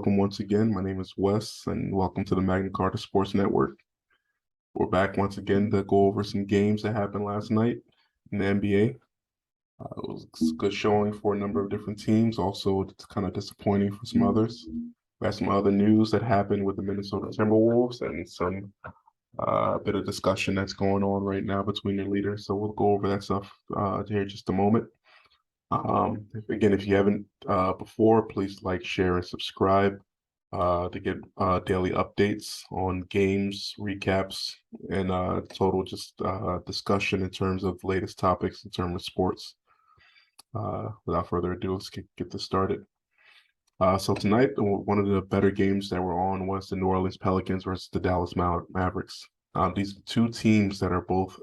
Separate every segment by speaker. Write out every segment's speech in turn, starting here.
Speaker 1: welcome once again. My name is Wes, and welcome to the Magna Carta Sports Network. We're back once again to go over some games that happened last night in the NBA. It was a good showing for a number of different teams. Also, it's kind of disappointing for some others. We had some other news that happened with the Minnesota Timberwolves and some bit of discussion that's going on right now between the leaders. So we'll go over that stuff here in just a moment. If you haven't before, please like, share, and subscribe to get daily updates on games, recaps, and total just discussion in terms of latest topics in terms of sports. Without further ado, let's get this started. So tonight, one of the better games that were on was the New Orleans Pelicans versus the Dallas Mavericks. These two teams that are both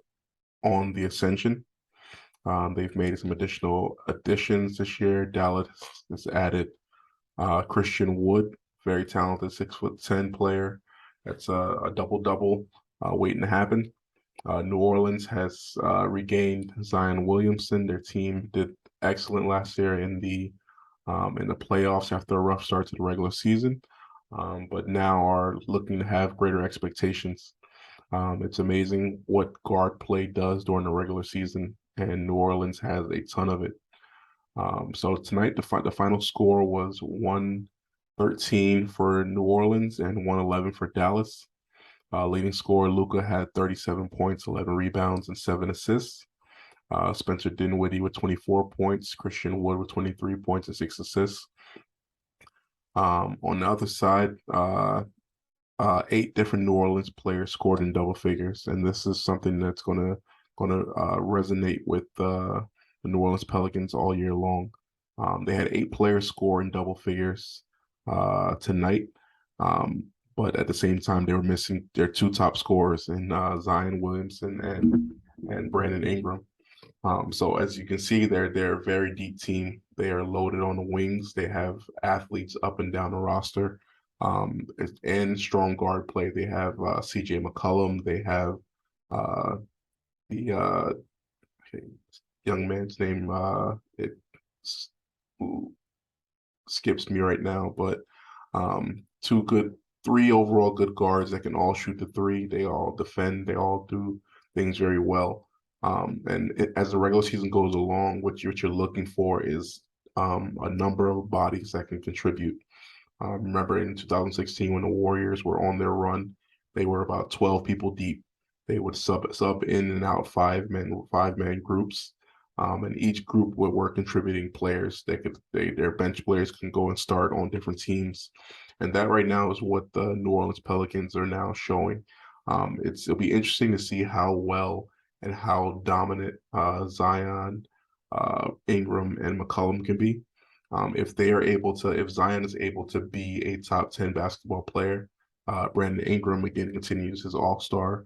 Speaker 1: on the ascension. They've made some additional additions this year. Dallas has added Christian Wood, very talented 6'10" player. That's a double-double waiting to happen. New Orleans has regained Zion Williamson. Their team did excellent last year in the playoffs after a rough start to the regular season, but now are looking to have greater expectations. It's amazing what guard play does during the regular season, and New Orleans has a ton of it. So tonight, the final score was 113 for New Orleans and 111 for Dallas. Leading scorer Luka had 37 points, 11 rebounds, and 7 assists. Spencer Dinwiddie with 24 points, Christian Wood with 23 points and 6 assists. On the other side, 8 different New Orleans players scored in double figures, and this is something that's gonna resonate with the New Orleans Pelicans all year long. They had 8 players score in double figures tonight, but at the same time they were missing their 2 top scorers in Zion Williamson and Brandon Ingram. So as you can see, they're a very deep team. They are loaded on the wings. They have athletes up and down the roster, and strong guard play. They have CJ McCullum. They have the young man's name. It skips me right now, but 3 overall good guards that can all shoot the 3. They all defend. They all do things very well. As the regular season goes along, what you're looking for is a number of bodies that can contribute. Remember in 2016 when the Warriors were on their run, they were about 12 people deep. They would sub in and out 5-man groups, and each group were contributing players. Their bench players can go and start on different teams, and that right now is what the New Orleans Pelicans are now showing. It'll be interesting to see how well and how dominant Zion, Ingram, and McCullum can be. If Zion is able to be a top 10 basketball player, Brandon Ingram again continues his all-star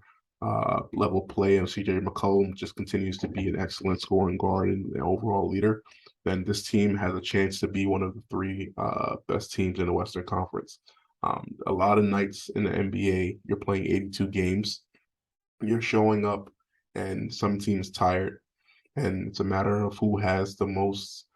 Speaker 1: level play, and CJ McCollum just continues to be an excellent scoring guard and an overall leader, then this team has a chance to be one of the 3 best teams in the Western Conference. A lot of nights in the NBA, you're playing 82 games, you're showing up, and some teams tired, and it's a matter of who has the most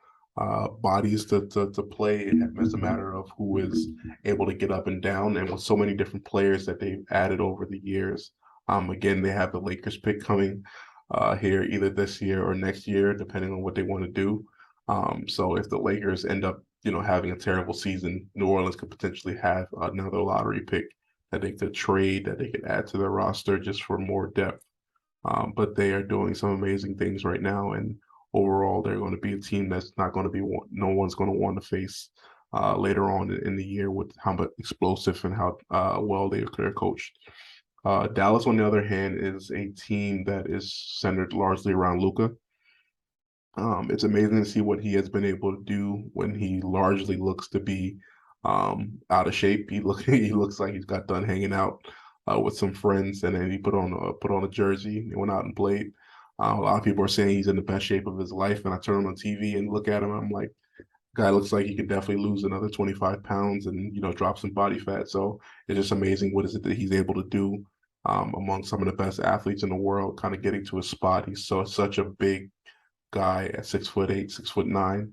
Speaker 1: bodies to play. It's a matter of who is able to get up and down, and with so many different players that they've added over the years. Again, they have the Lakers pick coming here either this year or next year, depending on what they want to do. So if the Lakers end up, having a terrible season, New Orleans could potentially have another lottery pick that they could trade, that they could add to their roster just for more depth. But they are doing some amazing things right now, and overall, they're going to be a team that's not going to be no one's going to want to face later on in the year with how much explosive and how well they're coached. Dallas, on the other hand, is a team that is centered largely around Luka. It's amazing to see what he has been able to do when he largely looks to be out of shape. He looks like he's got done hanging out with some friends, and then he put on a jersey. He went out and played. A lot of people are saying he's in the best shape of his life, and I turn on TV and look at him. I'm like, guy looks like he could definitely lose another 25 pounds and drop some body fat. So it's just amazing what is it that he's able to do among some of the best athletes in the world, kind of getting to his spot. He's such a big guy at 6'8", 6'9".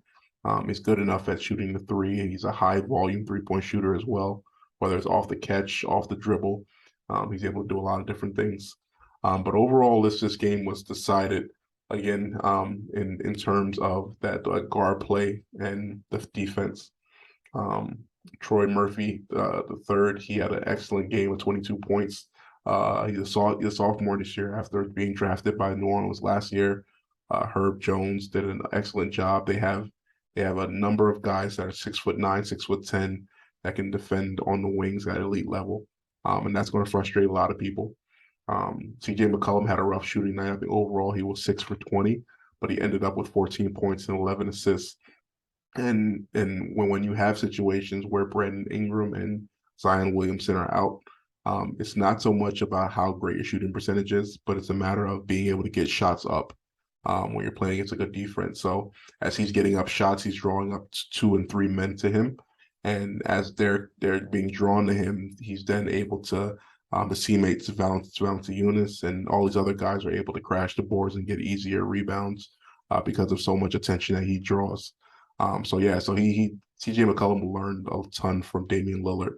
Speaker 1: He's good enough at shooting the three, and he's a high volume 3-point shooter as well, whether it's off the catch, off the dribble. He's able to do a lot of different things. But overall, this game was decided again in terms of that guard play and the defense. Troy Murphy, the third, he had an excellent game with 22 points. He's a sophomore this year after being drafted by New Orleans last year. Herb Jones did an excellent job. They have a number of guys that are 6'9", 6'10", that can defend on the wings at elite level, and that's going to frustrate a lot of people. CJ McCullum had a rough shooting night. I think overall he was 6 for 20, but he ended up with 14 points and 11 assists. And when you have situations where Brandon Ingram and Zion Williamson are out, it's not so much about how great your shooting percentage is, but it's a matter of being able to get shots up when you're playing against a good defense. So as he's getting up shots, he's drawing up 2 and 3 men to him, and as they're being drawn to him, he's then able to the teammates Valanciunas and all these other guys are able to crash the boards and get easier rebounds because of so much attention that he draws. So CJ McCollum learned a ton from Damian Lillard.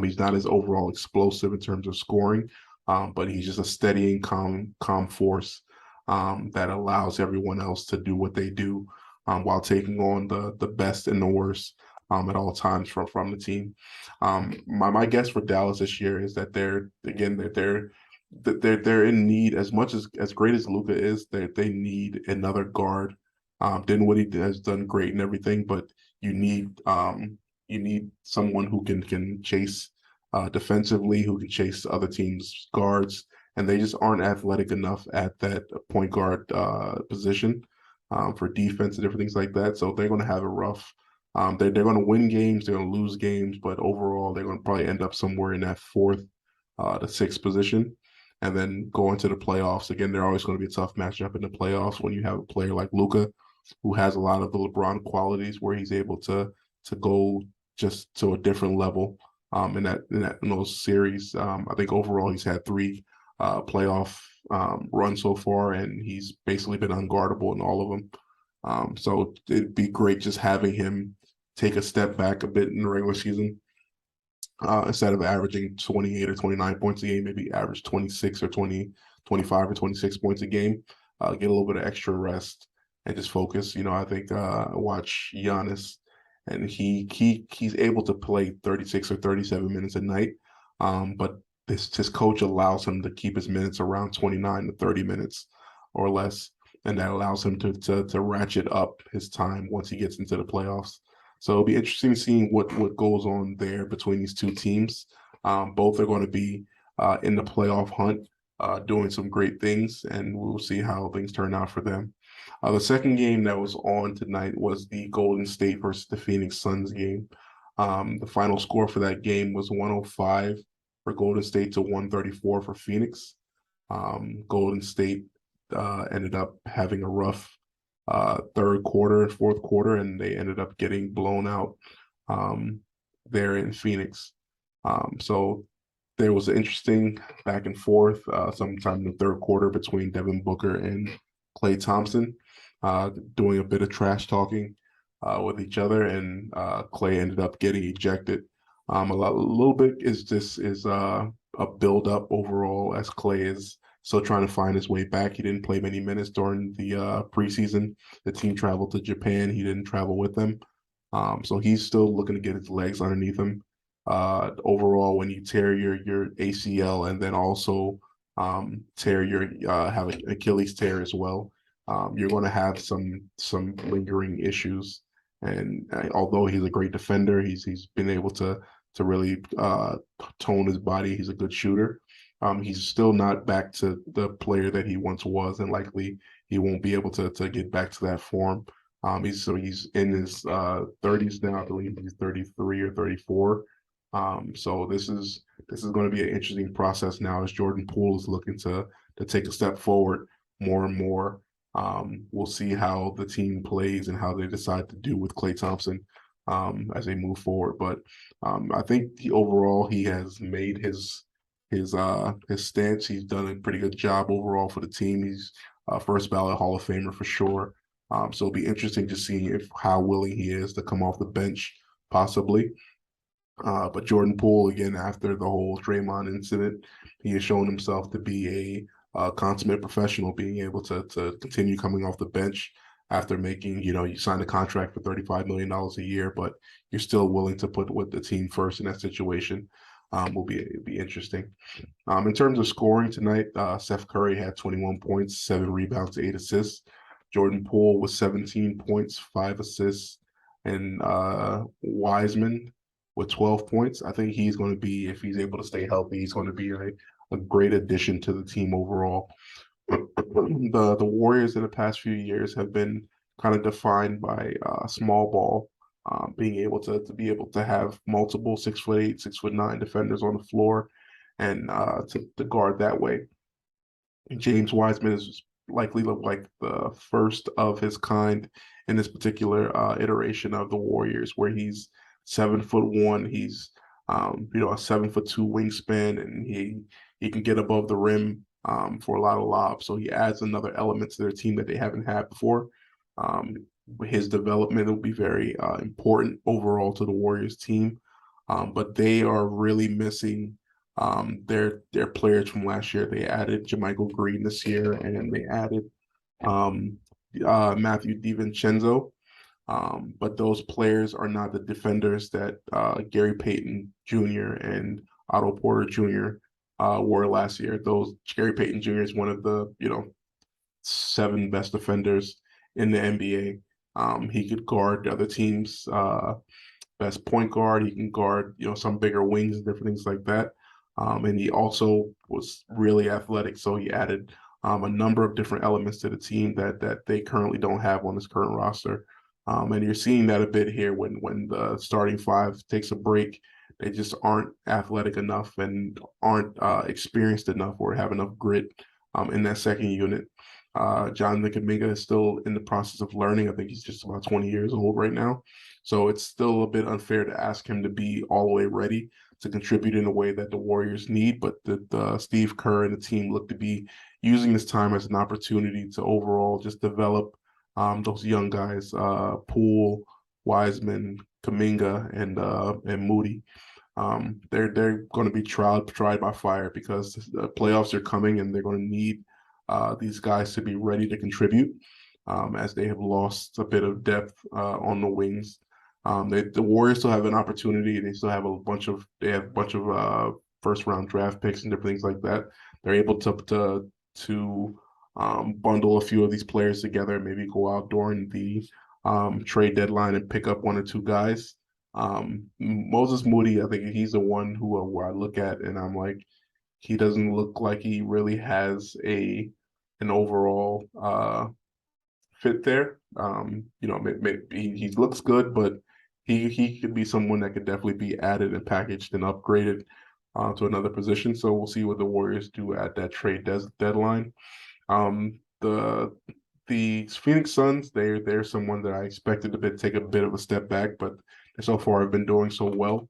Speaker 1: He's not as overall explosive in terms of scoring, but he's just a steadying, calm force that allows everyone else to do what they do while taking on the best and the worst at all times from the team. My guess for Dallas this year is that they're in need as much as great as Luka is. They need another guard. Dinwiddie has done great and everything, but you need someone who can chase defensively, who can chase other teams' guards, and they just aren't athletic enough at that point guard position for defense and different things like that. So they're going to have a rough. They're going to win games, they're going to lose games, but overall they're going to probably end up somewhere in that 4th to 6th position. And then go into the playoffs. Again, they're always going to be a tough matchup in the playoffs when you have a player like Luka, who has a lot of the LeBron qualities where he's able to go just to a different level in those series. I think overall he's had 3 playoff runs so far, and he's basically been unguardable in all of them. So it'd be great just having him take a step back a bit in the regular season. Instead of averaging 28 or 29 points a game, maybe average 26 or 20, 25 or 26 points a game, get a little bit of extra rest and just focus. I think watch Giannis, and he's able to play 36 or 37 minutes a night, but his coach allows him to keep his minutes around 29 to 30 minutes or less, and that allows him to ratchet up his time once he gets into the playoffs. So it'll be interesting seeing what goes on there between these two teams. Both are going to be in the playoff hunt, doing some great things, and we'll see how things turn out for them. The second game that was on tonight was the Golden State versus the Phoenix Suns game. The final score for that game was 105 for Golden State to 134 for Phoenix. Golden State ended up having a rough third quarter and fourth quarter, and they ended up getting blown out there in Phoenix. So there was an interesting back and forth sometime in the third quarter between Devin Booker and Klay Thompson, doing a bit of trash talking with each other, and Klay ended up getting ejected. A little bit is a build up overall, as Klay is still trying to find his way back. He didn't play many minutes during the preseason. The team traveled to Japan. He didn't travel with them. So he's still looking to get his legs underneath him. Overall, when you tear your ACL and then also tear have an Achilles tear as well, you're going to have some lingering issues. And although he's a great defender, he's been able to really tone his body. He's a good shooter. He's still not back to the player that he once was, and likely he won't be able to get back to that form. He's in his 30s now. I believe he's 33 or 34. So this is going to be an interesting process now as Jordan Poole is looking to take a step forward more and more. We'll see how the team plays and how they decide to do with Klay Thompson as they move forward. But I think overall he has made his stance. He's done a pretty good job overall for the team. He's first ballot Hall of Famer for sure. So it'll be interesting to see if how willing he is to come off the bench, possibly. But Jordan Poole, again, after the whole Draymond incident, he has shown himself to be a consummate professional, being able to continue coming off the bench after making, you signed a contract for $35 million a year, but you're still willing to put with the team first in that situation. Will be interesting. In terms of scoring tonight, Steph Curry had 21 points, 7 rebounds, 8 assists. Jordan Poole was 17 points, 5 assists, and Wiseman with 12 points. I think he's going to be, if he's able to stay healthy, he's going to be a great addition to the team overall. The Warriors in the past few years have been kind of defined by small ball, being able to be able to have multiple 6'8", 6'9" defenders on the floor, and to guard that way. James Wiseman is likely look like the first of his kind in this particular iteration of the Warriors, where he's 7'1". He's a 7'2" wingspan, and he can get above the rim for a lot of lobs. So he adds another element to their team that they haven't had before. His development will be very important overall to the Warriors team, but they are really missing their players from last year. They added JaMychal Green this year, and they added um, Matthew DiVincenzo. But those players are not the defenders that Gary Payton Jr. and Otto Porter Jr. Were last year. Gary Payton Jr. is one of the 7 best defenders in the NBA. He could guard the other team's best point guard. He can guard some bigger wings and different things like that. And he also was really athletic, so he added a number of different elements to the team that they currently don't have on this current roster. And you're seeing that a bit here when the starting 5 takes a break. They just aren't athletic enough and aren't experienced enough or have enough grit in that second unit. Jonathan Kuminga is still in the process of learning. I think he's just about 20 years old right now. So it's still a bit unfair to ask him to be all the way ready to contribute in a way that the Warriors need. But the Steve Kerr and the team look to be using this time as an opportunity to overall just develop those young guys, Poole, Wiseman, Kuminga, and Moody. They're going to be tried by fire because the playoffs are coming, and they're going to need these guys to be ready to contribute, as they have lost a bit of depth on the wings. The Warriors still have an opportunity. They still have a bunch of first round draft picks and different things like that. They're able to bundle a few of these players together, maybe go out during the trade deadline and pick up 1 or 2 guys. Moses Moody, I think he's the one where I look at and I'm like, he doesn't look like he really has an overall fit there. He looks good, but he could be someone that could definitely be added and packaged and upgraded to another position. So we'll see what the Warriors do at that trade deadline. The Phoenix Suns, they're someone that I expected to take a bit of a step back, but so far have been doing so well.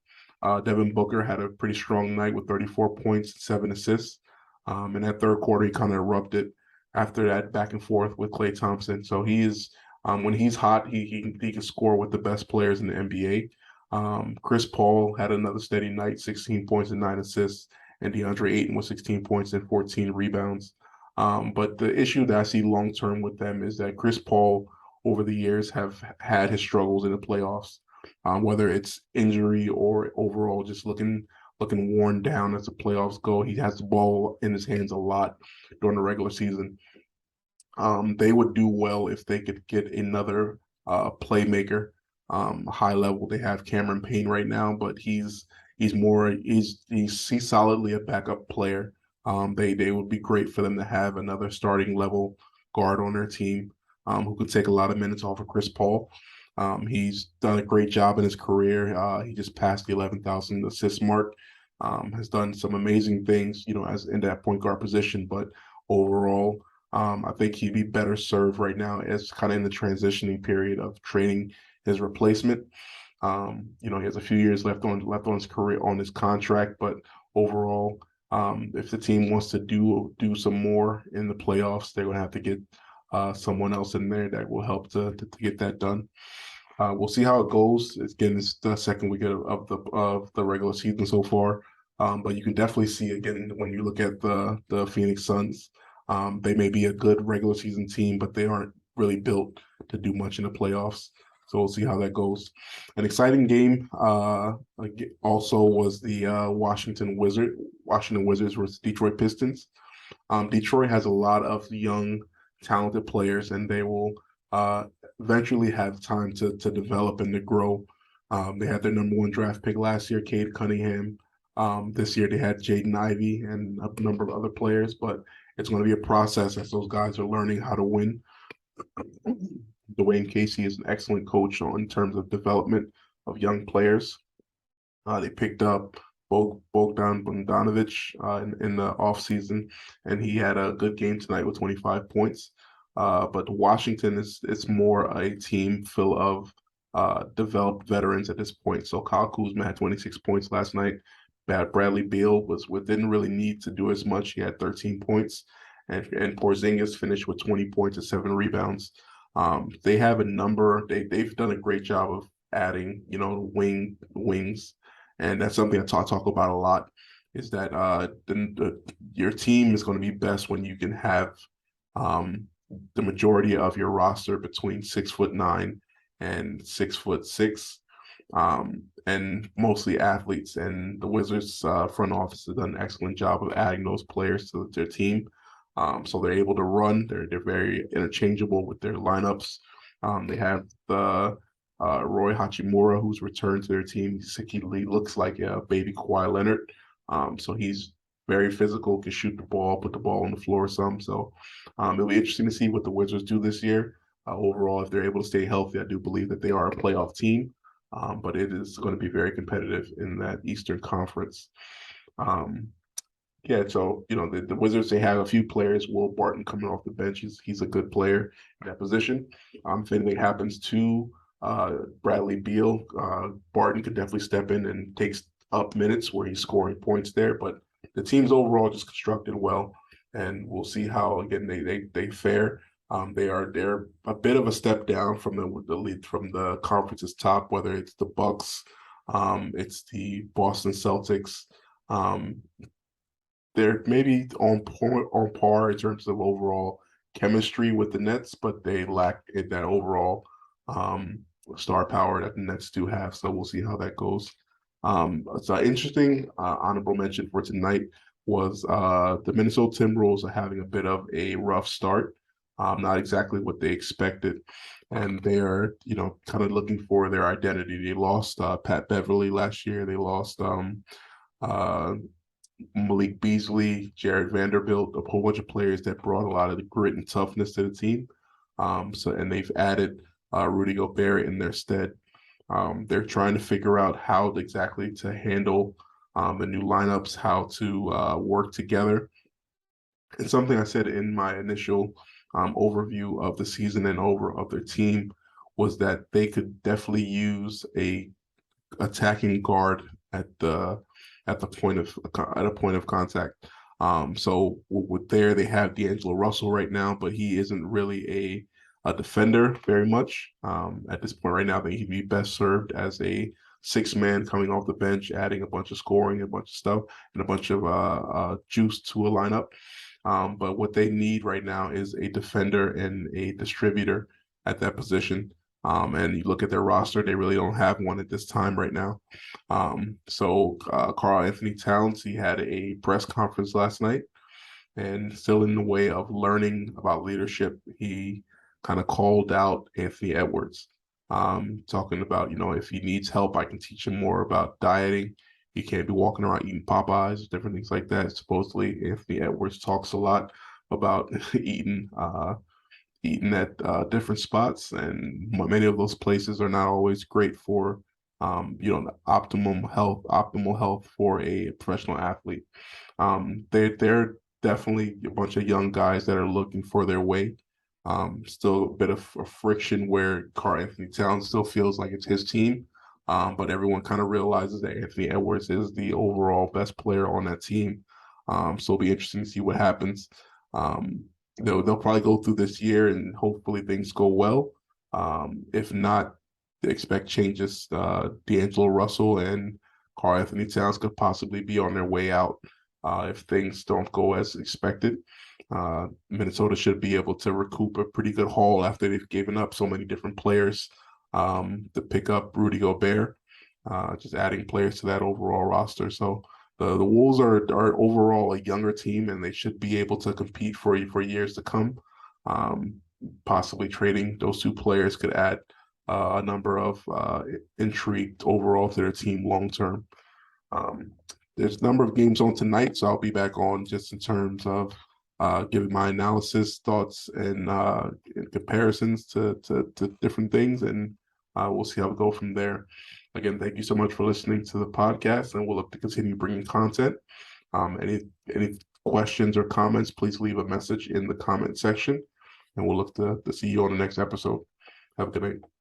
Speaker 1: Devin Booker had a pretty strong night with 34 points, 7 assists. In that third quarter, he kind of erupted after that back and forth with Klay Thompson. So he is, when he's hot, he can score with the best players in the NBA. Chris Paul had another steady night, 16 points and 9 assists, and DeAndre Ayton with 16 points and 14 rebounds. But the issue that I see long term with them is that Chris Paul over the years have had his struggles in the playoffs, whether it's injury or overall just looking worn down as the playoffs go. He has the ball in his hands a lot during the regular season. They would do well if they could get another playmaker, high level. They have Cameron Payne right now, but he's solidly a backup player. They would be great for them to have another starting level guard on their team, who could take a lot of minutes off of Chris Paul. He's done a great job in his career. He just passed the 11,000 assist mark. Has done some amazing things, as in that point guard position. But overall, I think he'd be better served right now as kind of in the transitioning period of training his replacement. He has a few years left on his career on his contract, but overall, if the team wants to do some more in the playoffs, they're going to have to get someone else in there that will help to get that done. We'll see how it goes. Again, it's the second week of the regular season so far, but you can definitely see again when you look at the Phoenix Suns. They may be a good regular season team, but they aren't really built to do much in the playoffs. So we'll see how that goes. An exciting game also was the Washington Wizards versus Detroit Pistons. Detroit has a lot of young, talented players, and they will uh, eventually have time to develop and to grow. They had their number one draft pick last year, Cade Cunningham. This year they had Jaden Ivey and a number of other players, but it's going to be a process as those guys are learning how to win. Dwayne Casey is an excellent coach in terms of development of young players. They picked up Bogdan Bogdanovic in the offseason, and he had a good game tonight with 25 points. But Washington is more a team full of developed veterans at this point. So Kyle Kuzma had 26 points last night. Bradley Beal didn't really need to do as much. He had 13 points, and Porzingis finished with 20 points and 7 rebounds. They have a number. They've done a great job of adding, wings, and that's something I talk about a lot. Is that your team is going to be best when you can have the majority of your roster between 6'9" and 6'6", and mostly athletes. And the Wizards front office has done an excellent job of adding those players to their team. So they're able to run. They're very interchangeable with their lineups. They have the Roy Hachimura, who's returned to their team. He looks like a baby Kawhi Leonard. So he's very physical, can shoot the ball, put the ball on the floor some. So it'll be interesting to see what the Wizards do this year. Overall, if they're able to stay healthy, I do believe that they are a playoff team. But it is going to be very competitive in that Eastern Conference. Yeah, so the Wizards, they have a few players. Will Barton coming off the bench, he's a good player in that position. If anything happens to Bradley Beal, Barton could definitely step in and takes up minutes where he's scoring points there. But the team's overall just constructed well, and we'll see how again they fare. They're a bit of a step down from the lead from the conference's top, whether it's the Bucks, it's the Boston Celtics. They're maybe on par in terms of overall chemistry with the Nets, but they lack that overall star power that the Nets do have. So we'll see how that goes. So interesting honorable mention for tonight was the Minnesota Timberwolves are having a bit of a rough start. Not exactly what they expected. And they are, kind of looking for their identity. They lost Pat Beverly last year. They lost Malik Beasley, Jared Vanderbilt, a whole bunch of players that brought a lot of the grit and toughness to the team. And they've added Rudy Gobert in their stead. They're trying to figure out how exactly to handle the new lineups, how to work together. And something I said in my initial overview of the season and of their team was that they could definitely use a attacking guard at a point of contact. So with there, they have D'Angelo Russell right now, but he isn't really a defender very much. At this point right now, I think he'd be best served as a 6-man coming off the bench, adding a bunch of scoring, a bunch of stuff, and a bunch of juice to a lineup. But what they need right now is a defender and a distributor at that position. And you look at their roster, they really don't have one at this time right now. So Karl-Anthony Towns, he had a press conference last night, and still in the way of learning about leadership, he kind of called out Anthony Edwards, talking about, if he needs help, I can teach him more about dieting. He can't be walking around eating Popeyes, different things like that. Supposedly, Anthony Edwards talks a lot about eating at different spots, and many of those places are not always great for the optimal health for a professional athlete. They're definitely a bunch of young guys that are looking for their way. Still a bit of a friction where Karl-Anthony Towns still feels like it's his team, but everyone kind of realizes that Anthony Edwards is the overall best player on that team. So it'll be interesting to see what happens. they'll probably go through this year and hopefully things go well. If not, they expect changes. D'Angelo Russell and Karl Anthony Towns could possibly be on their way out if things don't go as expected. Minnesota should be able to recoup a pretty good haul after they've given up so many different players to pick up Rudy Gobert, just adding players to that overall roster. So the Wolves are overall a younger team, and they should be able to compete for years to come. Possibly trading those two players could add a number of intrigue overall to their team long term. There's a number of games on tonight, so I'll be back on just in terms of giving my analysis, thoughts, and comparisons to different things, and we'll see how we go from there. Again, thank you so much for listening to the podcast, and we'll look to continue bringing content. Any questions or comments, please leave a message in the comment section, and we'll look to see you on the next episode. Have a good night.